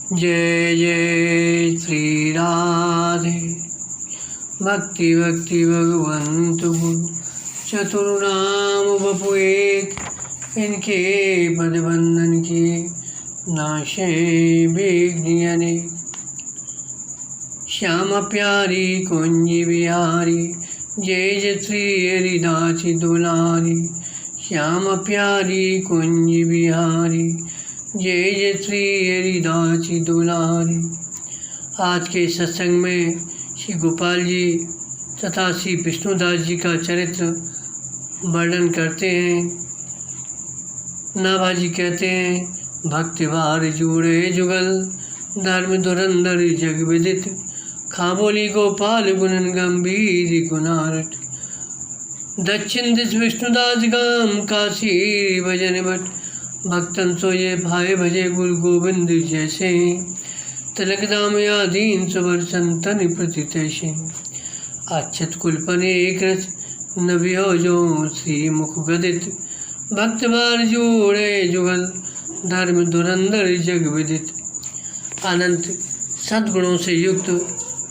जय जय श्री राधे। भक्ति भक्ति भगवंतु चतुर्नाम बपु एक, इनके पदबंधन के नाशे विघ्न अनेक। श्याम प्यारी कुंज बिहारी, जय जय श्री हरिदास दुलारी। श्याम प्यारी कुंज बिहारी, जय जय श्री हरिदास दुलारी। आज के सत्संग में श्री गोपाल जी तथा श्री विष्णुदास जी का चरित्र वर्णन करते हैं। नाभाजी कहते हैं, भक्ति भार जुड़े जुगल, धर्म धुरंधर जग विदित। खाबोली गोपाल गुणन गंभीर गुनारट। दक्षिण दिश विष्णुदास गाम, काशी भजन भट। भक्तन सो ये भाई भजे गुरु गोविंद जैसे। तिलक दाम आधीन सुवर संतन प्रति तैसे। अक्षत कुलपन एक रच, नबी हो जो श्री मुख गदित। भक्त बार जोड़े जुगल, धर्म धुरंधर जग विदित। अनंत सद्गुणों से युक्त,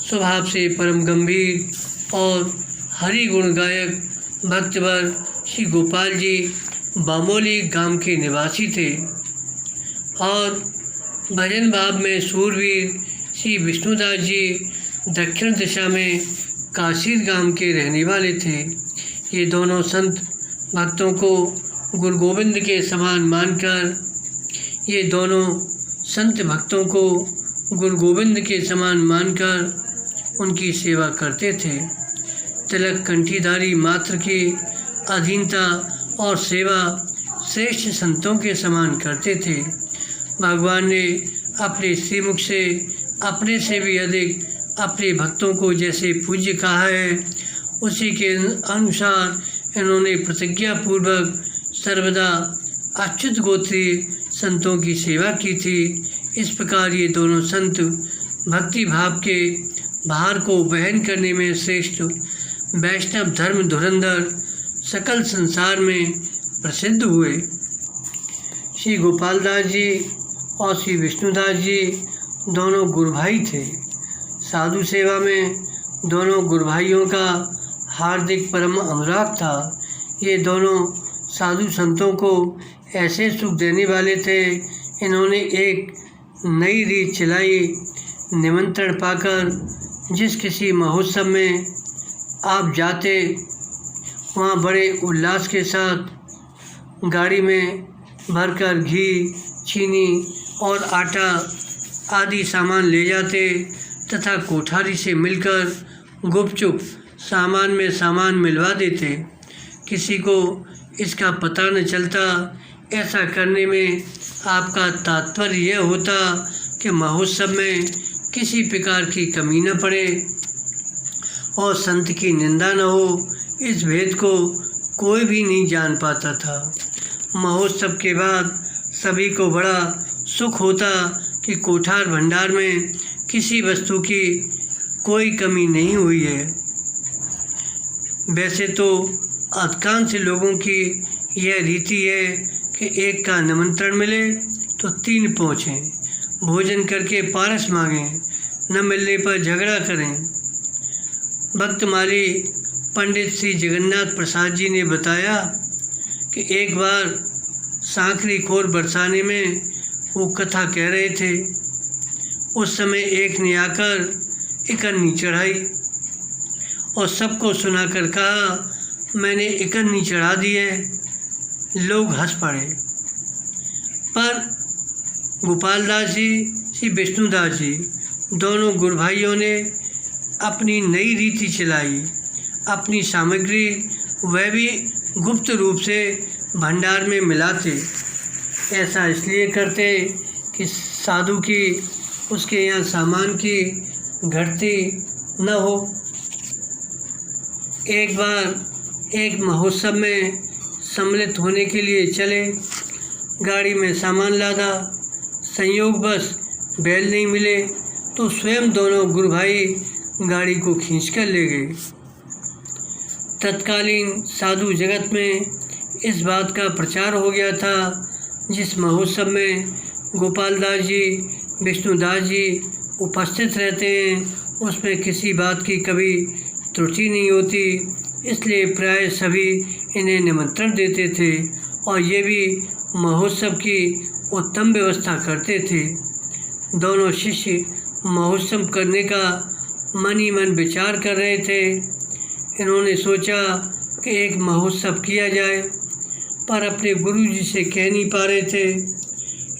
स्वभाव से परम गंभीर और हरि गुण गायक भक्तवर श्री गोपाल जी बामोली गांव के निवासी थे और भजन भाव में सूरवीर श्री विष्णुदास जी दक्षिण दिशा में काशीर गांव के रहने वाले थे। ये दोनों संत भक्तों को गुरु गोविंद के समान मानकर उनकी सेवा करते थे। तिलक कंठीधारी मात्र की अधीनता और सेवा श्रेष्ठ संतों के समान करते थे। भगवान ने अपने श्रीमुख से अपने से भी अधिक अपने भक्तों को जैसे पूज्य कहा है, उसी के अनुसार इन्होंने प्रतिज्ञापूर्वक सर्वदा अच्युत गोत्रीय संतों की सेवा की थी। इस प्रकार ये दोनों संत भक्ति भाव के भार को वहन करने में श्रेष्ठ वैष्णव धर्म धुरंधर सकल संसार में प्रसिद्ध हुए। श्री गोपाल दास जी और श्री विष्णुदास जी दोनों गुरु भाई थे। साधु सेवा में दोनों गुरु भाइयों का हार्दिक परम अनुराग था। ये दोनों साधु संतों को ऐसे सुख देने वाले थे। इन्होंने एक नई रीत चलाई। निमंत्रण पाकर जिस किसी महोत्सव में आप जाते, वहाँ बड़े उल्लास के साथ गाड़ी में भरकर घी, चीनी और आटा आदि सामान ले जाते तथा कोठारी से मिलकर गुपचुप सामान में सामान मिलवा देते। किसी को इसका पता न चलता। ऐसा करने में आपका तात्पर्य यह होता कि महोत्सव में किसी प्रकार की कमी न पड़े और संत की निंदा न हो। इस भेद को कोई भी नहीं जान पाता था। महोत्सव के बाद सभी को बड़ा सुख होता कि कोठार भंडार में किसी वस्तु की कोई कमी नहीं हुई है। वैसे तो अधिकांश लोगों की यह रीति है कि एक का निमंत्रण मिले तो 3 पहुँचें, भोजन करके पारस मांगें, न मिलने पर झगड़ा करें। भक्तमाली पंडित श्री जगन्नाथ प्रसाद जी ने बताया कि एक बार सांकरी खोर बरसाने में वो कथा कह रहे थे। उस समय एक ने आकर इकन्नी चढ़ाई और सबको सुनाकर कहा, मैंने इकन्नी चढ़ा दी है। लोग हंस पड़े। पर गोपाल दास जी श्री विष्णुदास जी दोनों गुरु भाइयों ने अपनी नई रीति चलाई। अपनी सामग्री वह भी गुप्त रूप से भंडार में मिलाते। ऐसा इसलिए करते कि साधु की उसके यहाँ सामान की घटती न हो। एक बार एक महोत्सव में सम्मिलित होने के लिए चले। गाड़ी में सामान लादा। संयोगवश बैल नहीं मिले तो स्वयं दोनों गुरु भाई गाड़ी को खींचकर ले गए। तत्कालीन साधु जगत में इस बात का प्रचार हो गया था। जिस महोत्सव में गोपाल दास जी विष्णुदास जी उपस्थित रहते हैं, उसमें किसी बात की कभी त्रुटि नहीं होती, इसलिए प्राय सभी इन्हें निमंत्रण देते थे और ये भी महोत्सव की उत्तम व्यवस्था करते थे। दोनों शिष्य महोत्सव करने का मन ही मन विचार कर रहे थे। इन्होंने सोचा कि एक महोत्सव किया जाए, पर अपने गुरु जी से कह नहीं पा रहे थे।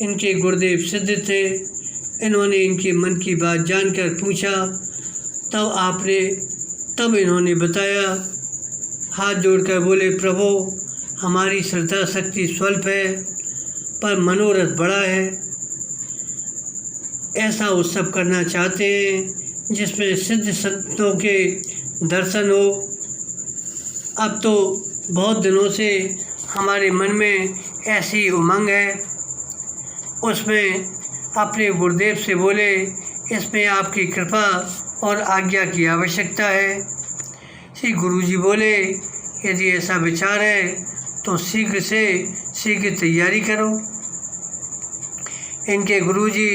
इनके गुरुदेव सिद्ध थे। इन्होंने इनके मन की बात जानकर पूछा, तब इन्होंने बताया, हाथ जोड़कर बोले, प्रभु हमारी श्रद्धा शक्ति स्वल्प है, पर मनोरथ बड़ा है। ऐसा उत्सव करना चाहते हैं जिसमें सिद्ध संतों के दर्शन हो। अब तो बहुत दिनों से हमारे मन में ऐसी उमंग है। उसमें अपने गुरुदेव से बोले, इसमें आपकी कृपा और आज्ञा की आवश्यकता है। श्री गुरु जी बोले, यदि ऐसा विचार है तो शीघ्र से शीघ्र तैयारी करो। इनके गुरु जी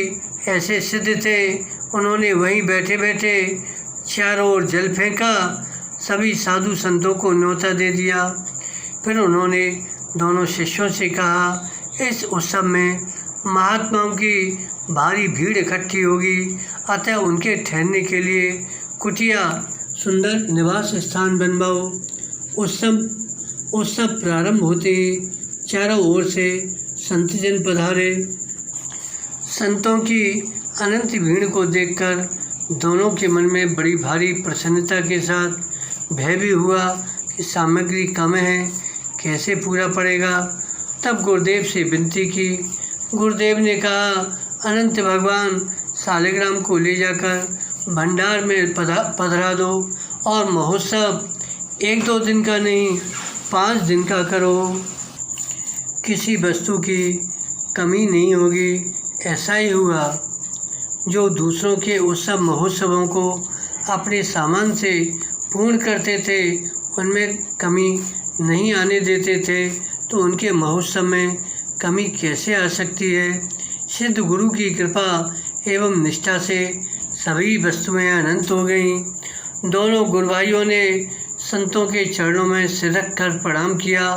ऐसे सिद्ध थे, उन्होंने वहीं बैठे बैठे चारों ओर जल फेंका, सभी साधु संतों को न्योता दे दिया। फिर उन्होंने दोनों शिष्यों से कहा, इस उत्सव में महात्माओं की भारी भीड़ इकट्ठी होगी, अतः उनके ठहरने के लिए कुटिया सुंदर निवास स्थान बनवाओ। उत्सव प्रारंभ होते ही चारों ओर से संतजन पधारे। संतों की अनंत भीड़ को देखकर दोनों के मन में बड़ी भारी प्रसन्नता के साथ भय भी हुआ कि सामग्री कम है, कैसे पूरा पड़ेगा। तब गुरुदेव से विनती की। गुरुदेव ने कहा, अनंत भगवान सालिग्राम को ले जाकर भंडार में पधरा दो और महोत्सव 1-2 दिन का नहीं 5 दिन का करो। किसी वस्तु की कमी नहीं होगी। ऐसा ही हुआ। जो दूसरों के उत्सव महोत्सवों को अपने सामान से पूर्ण करते थे, उनमें कमी नहीं आने देते थे, तो उनके महोत्सव में कमी कैसे आ सकती है। सिद्ध गुरु की कृपा एवं निष्ठा से सभी वस्तुएं अनंत हो गईं। दोनों गुरु भाइयों ने संतों के चरणों में सिर रख कर प्रणाम किया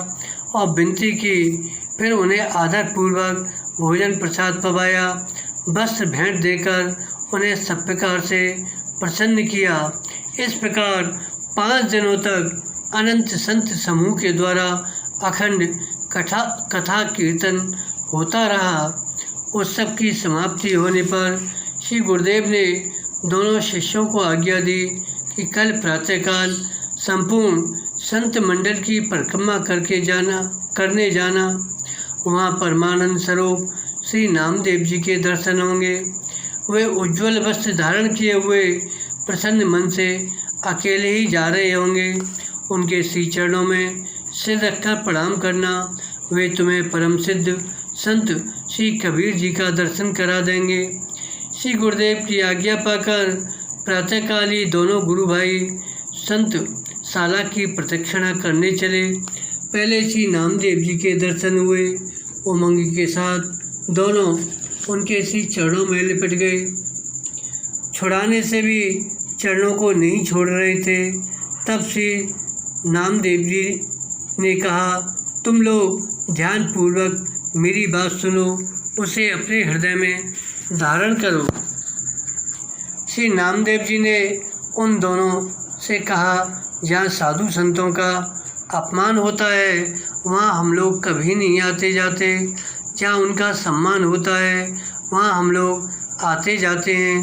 और विनती की। फिर उन्हें आदरपूर्वक भोजन प्रसाद पवाया, वस्त्र भेंट देकर उन्हें सब प्रकार से प्रसन्न किया। इस प्रकार 5 दिनों तक अनंत संत समूह के द्वारा अखंड कथा कीर्तन होता रहा। उत्सव की समाप्ति होने पर श्री गुरुदेव ने दोनों शिष्यों को आज्ञा दी कि कल प्रातःकाल संपूर्ण संत मंडल की परिक्रमा करने जाना। वहाँ परमानंद स्वरूप श्री नामदेव जी के दर्शन होंगे। वे उज्ज्वल वस्त्र धारण किए हुए प्रसन्न मन से अकेले ही जा रहे होंगे। उनके श्री चरणों में सिर रखकर प्रणाम करना। वे तुम्हें परम सिद्ध संत श्री कबीर जी का दर्शन करा देंगे। श्री गुरुदेव की आज्ञा पाकर प्रातःकाल ही दोनों गुरु भाई संत शाला की प्रदक्षिणा करने चले। पहले श्री नामदेव जी के दर्शन हुए। उमंग के साथ दोनों उनके श्री चरणों में लिपट गए। छुड़ाने से भी चरणों को नहीं छोड़ रहे थे। तब श्री नामदेव जी ने कहा, तुम लोग ध्यानपूर्वक मेरी बात सुनो, उसे अपने हृदय में धारण करो। श्री नामदेव जी ने उन दोनों से कहा, जहाँ साधु संतों का अपमान होता है वहाँ हम लोग कभी नहीं आते जाते। जहाँ उनका सम्मान होता है वहाँ हम लोग आते जाते हैं।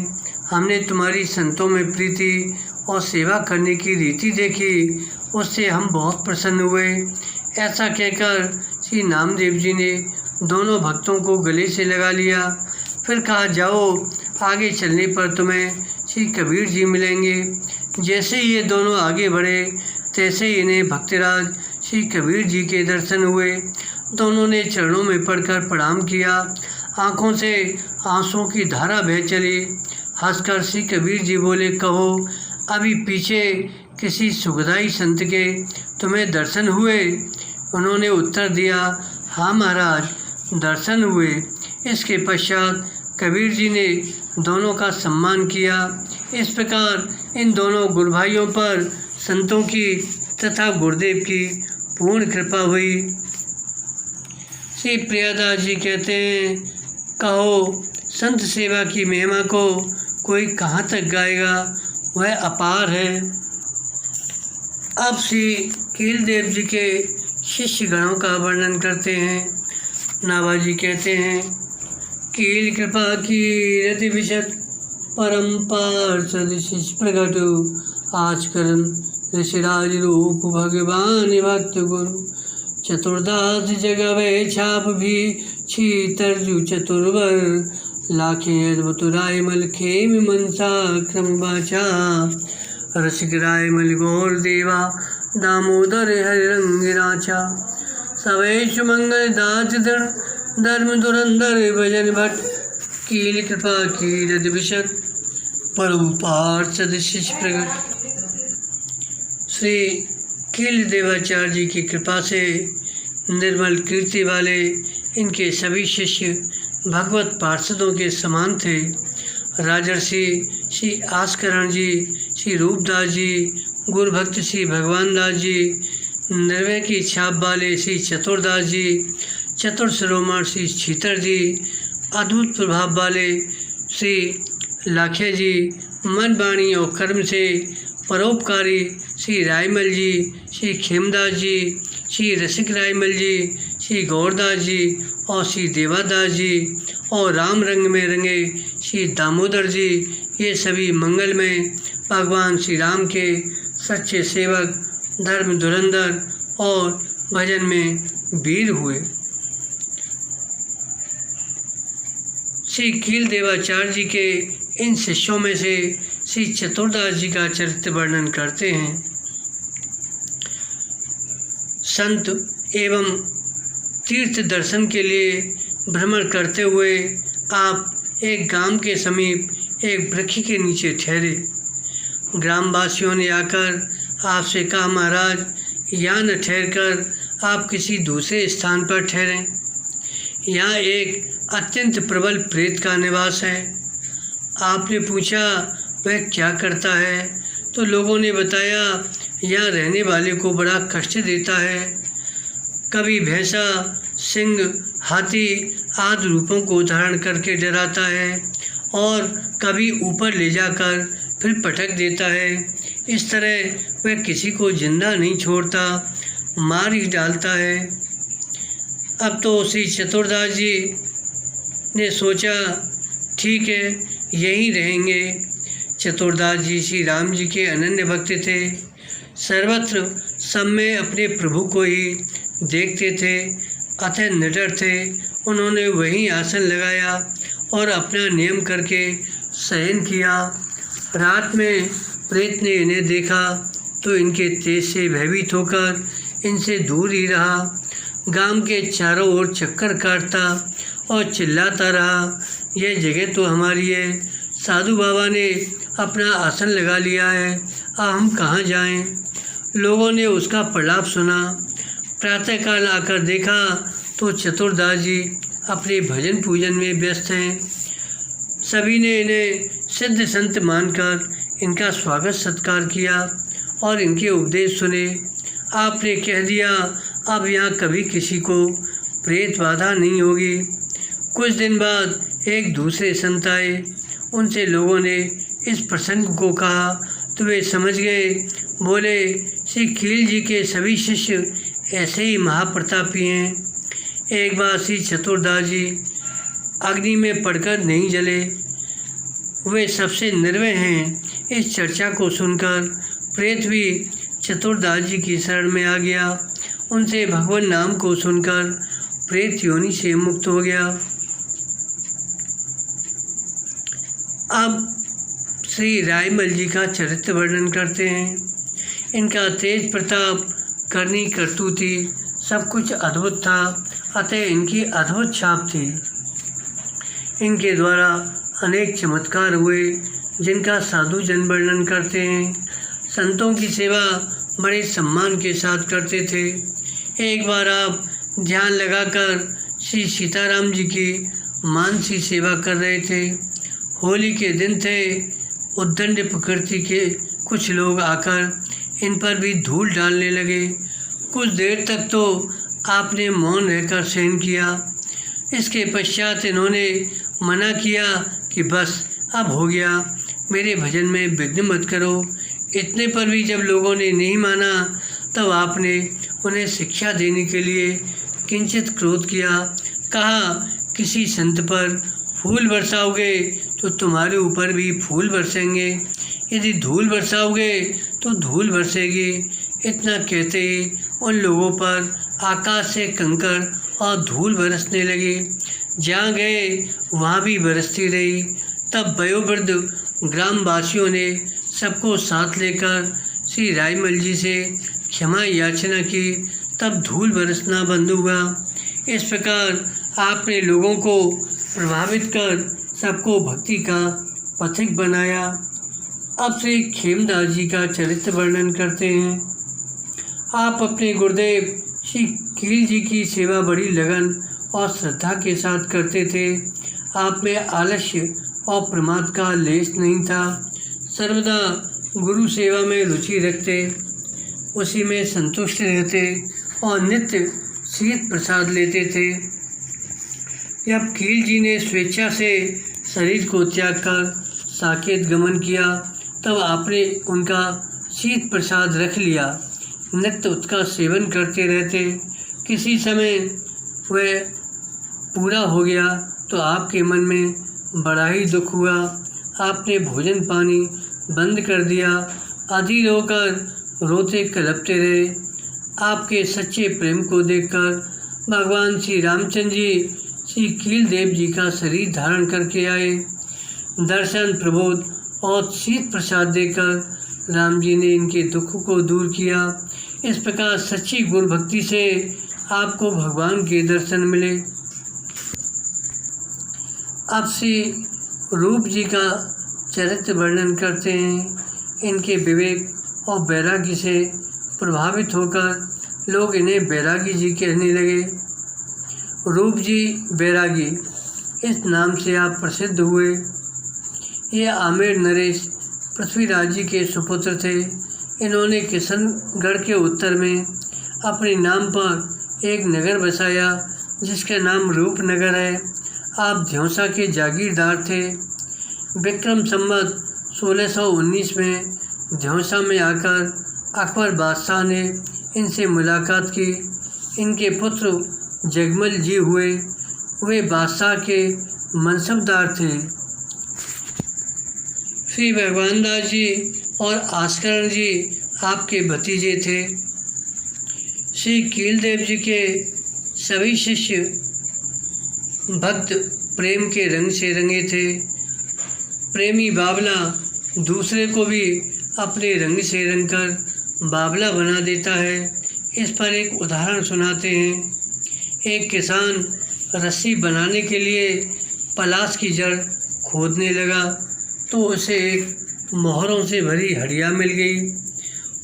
हमने तुम्हारी संतों में प्रीति और सेवा करने की रीति देखी, उससे हम बहुत प्रसन्न हुए। ऐसा कहकर श्री नामदेव जी ने दोनों भक्तों को गले से लगा लिया। फिर कहा, जाओ, आगे चलने पर तुम्हें श्री कबीर जी मिलेंगे। जैसे ही ये दोनों आगे बढ़े तैसे ही इन्हें भक्तराज श्री कबीर जी के दर्शन हुए। दोनों ने चरणों में पड़कर प्रणाम किया। आँखों से आंसुओं की धारा बह चली। हंसकर श्री कबीर जी बोले, कहो, अभी पीछे किसी सुखदाई संत के तुम्हें दर्शन हुए? उन्होंने उत्तर दिया, हाँ महाराज, दर्शन हुए। इसके पश्चात कबीर जी ने दोनों का सम्मान किया। इस प्रकार इन दोनों गुरु भाइयों पर संतों की तथा गुरुदेव की पूर्ण कृपा हुई। श्री प्रियादास जी कहते हैं, कहो संत सेवा की महिमा को कोई कहाँ तक गाएगा, वह अपार है। अब श्री कीलदेव जी के शिष्य गणों का वर्णन करते हैं। नाभाजी कहते हैं, कील कृपा की रति विशद परम्पार सदशिष प्रगट आचकरण ऋषिराज रूप भगवान भक्त गुरु चतुर्दास जगवे छाप भी छीतरजु चतुर्वर लाखे अद्भुत रायमल खेम मनसा क्रम बाचा रसिक रायमल गौर देवा दामोदर हरिरंग राचा सवेश मंगल दास धर्म धुरंधर भजन भट्ट कील कृपा की रद विशद परोपार सदशिष प्रगट। श्री कील देवाचार्य जी की कृपा से निर्मल कीर्ति वाले इनके सभी शिष्य भगवत पार्षदों के समान थे। राजर्षि श्री आस्करण जी, श्री रूपदास जी, गुरु भक्त श्री भगवान दास जी, निर्भय की छाप वाले श्री चतुरदास जी, चतुर शिरोमणि श्री छीतर जी, अद्भुत प्रभाव वाले श्री लाखे जी, मन वाणी और कर्म से परोपकारी श्री रायमल जी, श्री खेमदास जी, श्री रसिक रायमल जी, श्री गौरदास जी और श्री देवादास जी और राम रंग में रंगे श्री दामोदर जी, ये सभी मंगलमय भगवान श्री राम के सच्चे सेवक, धर्म धुरंधर और भजन में वीर हुए। श्री कील देवाचार्य जी के इन शिष्यों में से श्री चतुरदास जी का चरित्र वर्णन करते हैं। संत एवं तीर्थ दर्शन के लिए भ्रमण करते हुए आप एक गांव के समीप एक वृक्ष के नीचे ठहरे। ग्रामवासियों ने आकर आपसे कहा, महाराज यहाँ न ठहरकर आप किसी दूसरे स्थान पर ठहरें, यहाँ एक अत्यंत प्रबल प्रेत का निवास है। आपने पूछा वह क्या करता है, तो लोगों ने बताया यहाँ रहने वाले को बड़ा कष्ट देता है। कभी भैंसा, सिंह, हाथी आदि रूपों को धारण करके डराता है और कभी ऊपर ले जाकर फिर पटक देता है। इस तरह वह किसी को जिंदा नहीं छोड़ता, मार ही डालता है। अब तो श्री चतुरदास जी ने सोचा, ठीक है यहीं रहेंगे। चतुरदास जी श्री राम जी के अनन्य भक्त थे, सर्वत्र सब में अपने प्रभु को ही देखते थे, अतः निडर थे। उन्होंने वहीं आसन लगाया और अपना नियम करके शयन किया। रात में प्रेत ने इन्हें देखा तो इनके तेज से भयभीत होकर इनसे दूर ही रहा। गांव के चारों ओर चक्कर काटता और चिल्लाता रहा, यह जगह तो हमारी है, साधु बाबा ने अपना आसन लगा लिया है, अब हम कहाँ जाएं? लोगों ने उसका प्रलाप सुना। प्रातःकाल आकर देखा तो चतुरदास जी अपने भजन पूजन में व्यस्त हैं। सभी ने इन्हें सिद्ध संत मानकर इनका स्वागत सत्कार किया और इनके उपदेश सुने। आपने कह दिया, अब यहाँ कभी किसी को प्रेत बाधा नहीं होगी। कुछ दिन बाद एक दूसरे संत आए। उनसे लोगों ने इस प्रसंग को कहा तो वे समझ गए। बोले, श्री कील जी के सभी शिष्य ऐसे ही महाप्रतापी हैं। एक बार श्री चतुरदास जी अग्नि में पड़कर नहीं जले, वे सबसे निर्भय हैं। इस चर्चा को सुनकर प्रेत भी चतुरदास जी की शरण में आ गया। उनसे भगवान नाम को सुनकर प्रेत योनि से मुक्त हो गया। अब श्री रायमल जी का चरित्र वर्णन करते हैं। इनका तेज प्रताप, करनी करतूती सब कुछ अद्भुत था, अतः इनकी अद्भुत छाप थी। इनके द्वारा अनेक चमत्कार हुए जिनका साधु जन वर्णन करते हैं। संतों की सेवा बड़े सम्मान के साथ करते थे। एक बार आप ध्यान लगाकर श्री सीताराम जी की मानसी सेवा कर रहे थे। होली के दिन थे। उद्दंड प्रकृति के कुछ लोग आकर इन पर भी धूल डालने लगे। कुछ देर तक तो आपने मौन रहकर सहन किया। इसके पश्चात इन्होंने मना किया कि बस अब हो गया, मेरे भजन में विघ्न मत करो। इतने पर भी जब लोगों ने नहीं माना तब आपने उन्हें शिक्षा देने के लिए किंचित क्रोध किया। कहा, किसी संत पर फूल बरसाओगे तो तुम्हारे ऊपर भी फूल बरसेंगे, यदि धूल बरसाओगे तो धूल बरसेगी। इतना कहते ही उन लोगों पर आकाश से कंकड़ और धूल बरसने लगी। जहाँ गए वहाँ भी बरसती रही। तब वयोवृद्ध ग्रामवासियों ने सबको साथ लेकर श्री रायमल जी से क्षमा याचना की। तब धूल बरसना बंद हुआ। इस प्रकार आपने लोगों को प्रभावित कर सबको भक्ति का पथिक बनाया। अब श्री खेमदास जी का चरित्र वर्णन करते हैं। आप अपने गुरुदेव श्री कील जी की सेवा बड़ी लगन और श्रद्धा के साथ करते थे। आप में आलस्य और प्रमाद का लेश नहीं था। सर्वदा गुरु सेवा में रुचि रखते, उसी में संतुष्ट रहते और नित्य शीत प्रसाद लेते थे। जब कील जी ने स्वेच्छा से शरीर को त्याग कर साकेत गमन किया तब आपने उनका शीत प्रसाद रख लिया। नित्य उसका सेवन करते रहते। किसी समय वह पूरा हो गया तो आपके मन में बड़ा ही दुख हुआ। आपने भोजन पानी बंद कर दिया। अधीर होकर रोते कलपते रहे। आपके सच्चे प्रेम को देखकर भगवान श्री रामचंद्र जी श्री कील देव जी का शरीर धारण करके आए। दर्शन, प्रबोध और शीत प्रसाद देकर राम जी ने इनके दुख को दूर किया। इस प्रकार सच्ची गुरु भक्ति से आपको भगवान के दर्शन मिले। अब श्री रूप जी का चरित्र वर्णन करते हैं। इनके विवेक और बैरागी से प्रभावित होकर लोग इन्हें बैरागी जी कहने लगे। रूप जी बैरागी इस नाम से आप प्रसिद्ध हुए। ये आमेर नरेश पृथ्वीराज जी के सुपुत्र थे। इन्होंने किशनगढ़ के उत्तर में अपने नाम पर एक नगर बसाया जिसका नाम रूपनगर है। आप ध्योसा के जागीरदार थे। विक्रम संवत 1619 में ध्योसा में आकर अकबर बादशाह ने इनसे मुलाकात की। इनके पुत्र जगमल जी हुए। वे बादशाह के मनसबदार थे। श्री भगवान दास जी और आस्करण जी आपके भतीजे थे। श्री कीलदेव जी के सभी शिष्य भक्त प्रेम के रंग से रंगे थे। प्रेमी बावला दूसरे को भी अपने रंग से रंगकर बावला बना देता है। इस पर एक उदाहरण सुनाते हैं। एक किसान रस्सी बनाने के लिए पलाश की जड़ खोदने लगा तो उसे एक मोहरों से भरी हड़िया मिल गई।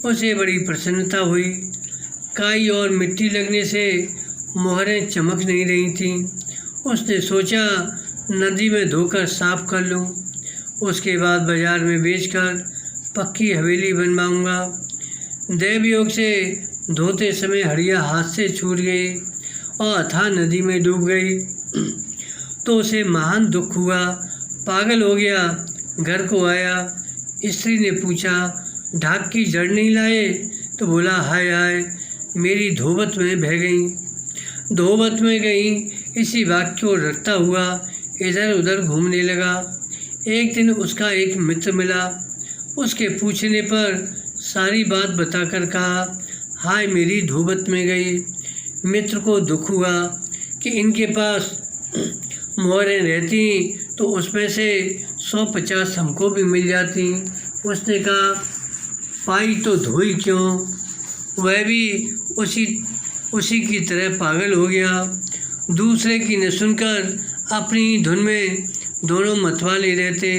उसे बड़ी प्रसन्नता हुई। काई और मिट्टी लगने से मोहरें चमक नहीं रही थीं। उसने सोचा नदी में धोकर साफ कर लूं, उसके बाद बाजार में बेचकर पक्की हवेली बनवाऊंगा। देवयोग से धोते समय हड़िया हाथ से छूट गई और अथाह नदी में डूब गई तो उसे महान दुख हुआ। पागल हो गया। घर को आया। स्त्री ने पूछा, ढाक की जड़ नहीं लाए? तो बोला, हाय हाय मेरी धोबत में बह गई। धोबत में गई। इसी वाक्य को रटता हुआ इधर उधर घूमने लगा। एक दिन उसका एक मित्र मिला। उसके पूछने पर सारी बात बताकर कहा, हाय मेरी धोबत में गई। मित्र को दुख हुआ कि इनके पास मोहरें रहती तो उसमें से 150 हमको भी मिल जाती। उसने कहा, पाई तो धोई क्यों? वह भी उसी की तरह पागल हो गया। दूसरे की न सुनकर अपनी धुन में दोनों मतवाले रहते।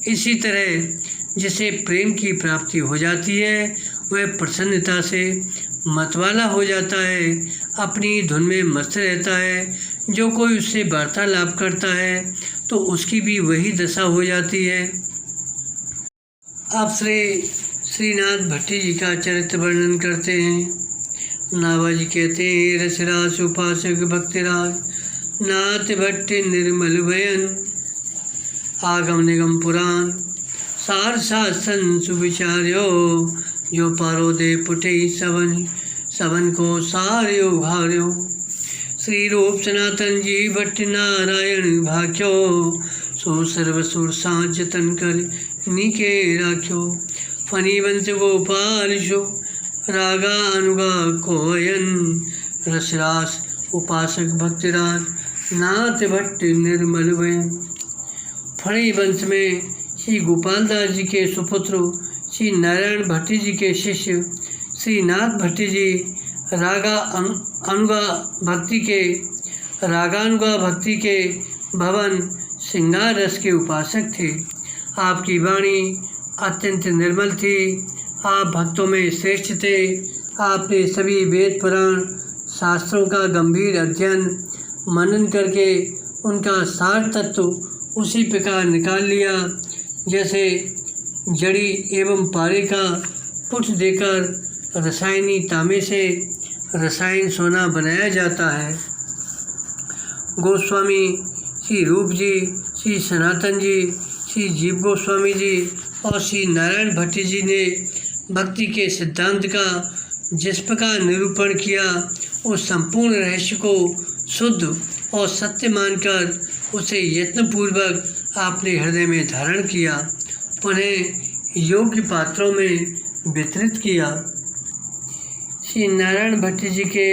इसी तरह जिसे प्रेम की प्राप्ति हो जाती है वह प्रसन्नता से मतवाला हो जाता है, अपनी धुन में मस्त रहता है। जो कोई उससे वार्तालाप करता है तो उसकी भी वही दशा हो जाती है। आप श्रीनाथ भट्टी जी का चरित्र वर्णन करते हैं। नाभाजी कहते हैं, रसरास उपासक भक्तिराज नाथ भट्ट निर्मल बयन, आगम निगम पुराण सार शासन सुविचार्यो, जो पारो दे पुटे सबन को सार्यो भार्यो। श्री रूप सनातन जी भट्ट नारायण भाख्यो, सो सर्वसुर साँच जतन कर नीके राख्यो। फनी वंश गोपाल शो रागा अनुगा कोयन, रसरास उपासक भक्तिराज नाथ भट्ट निर्मल बयन। फणी वंश में श्री गोपाल दास जी के सुपुत्र श्री नारायण भट्टी जी के शिष्य श्री नाथ भट्टी जी रागानुगा भक्ति के भवन श्रृंगार रस के उपासक थे। आपकी वाणी अत्यंत निर्मल थी। आप भक्तों में श्रेष्ठ थे। आपने सभी वेद पुराण शास्त्रों का गंभीर अध्ययन मनन करके उनका सार तत्व उसी प्रकार निकाल लिया जैसे जड़ी एवं पारे का पुट देकर रसायनी तांबे से रसायन सोना बनाया जाता है। गोस्वामी श्री रूप जी, श्री सनातन जी, श्री जीव गोस्वामी जी और श्री नारायण भट्टी जी ने भक्ति के सिद्धांत का जिस प्रकार निरूपण किया, उस संपूर्ण रहस्य को शुद्ध और सत्य मानकर उसे यत्नपूर्वक आपने हृदय में धारण किया, पुनः योग्य पात्रों में वितरित किया। श्री नारायण भट्टी जी के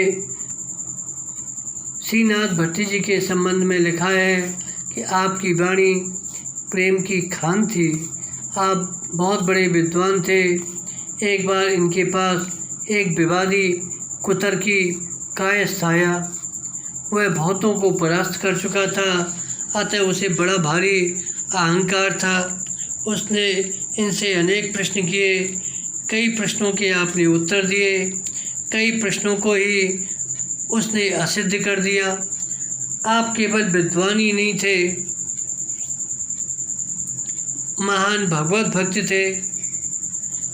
श्रीनाथ भट्टी जी के संबंध में लिखा है कि आपकी वाणी प्रेम की खान थी। आप बहुत बड़े विद्वान थे। एक बार इनके पास एक विवादी कुतर्की कायस्थ आया। वह बहुतों को परास्त कर चुका था, अतः उसे बड़ा भारी अहंकार था। उसने इनसे अनेक प्रश्न किए। कई प्रश्नों के आपने उत्तर दिए, कई प्रश्नों को ही उसने असिद्ध कर दिया। आप केवल विद्वान ही नहीं थे, महान भगवत भक्त थे।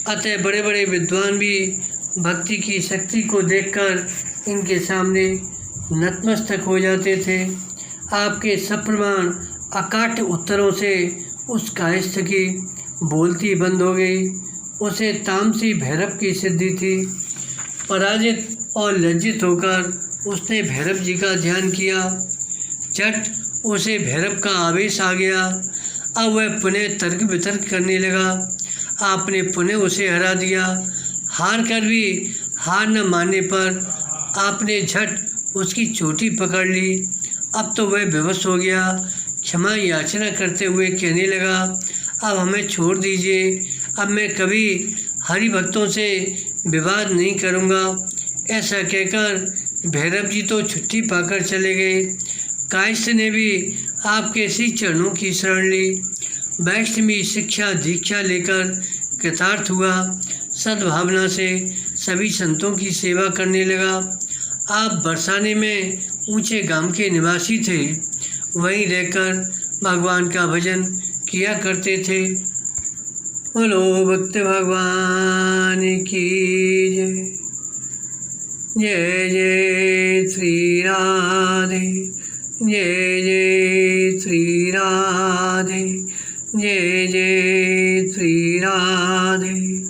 अतः बड़े बड़े विद्वान भी भक्ति की शक्ति को देखकर इनके सामने नतमस्तक हो जाते थे। आपके सप्रमाण अकाट्य उत्तरों से उस कायस्थ की बोलती बंद हो गई। उसे तामसी भैरव की सिद्धि थी। पराजित और लज्जित होकर उसने भैरव जी का ध्यान किया। झट उसे भैरव का आवेश आ गया। अब वह पुनः तर्क वितर्क करने लगा। आपने पुनः उसे हरा दिया। हार कर भी हार न मानने पर आपने झट उसकी चोटी पकड़ ली। अब तो वह विवश हो गया। क्षमा याचना करते हुए कहने लगा, अब हमें छोड़ दीजिए। अब मैं कभी हरि भक्तों से विवाद नहीं करूँगा। ऐसा कहकर भैरव जी तो छुट्टी पाकर चले गए। कायस्थ ने भी आपके श्री चरणों की शरण ली। वैष्णवी शिक्षा दीक्षा लेकर कृतार्थ हुआ। सद्भावना से सभी संतों की सेवा करने लगा। आप बरसाने में ऊंचे गांव के निवासी थे। वहीं रहकर भगवान का भजन किया करते थे। बोलो भक्त भगवान की जय। जय जय श्री राधे, जय जय श्री राधे, जय जय श्री राधे।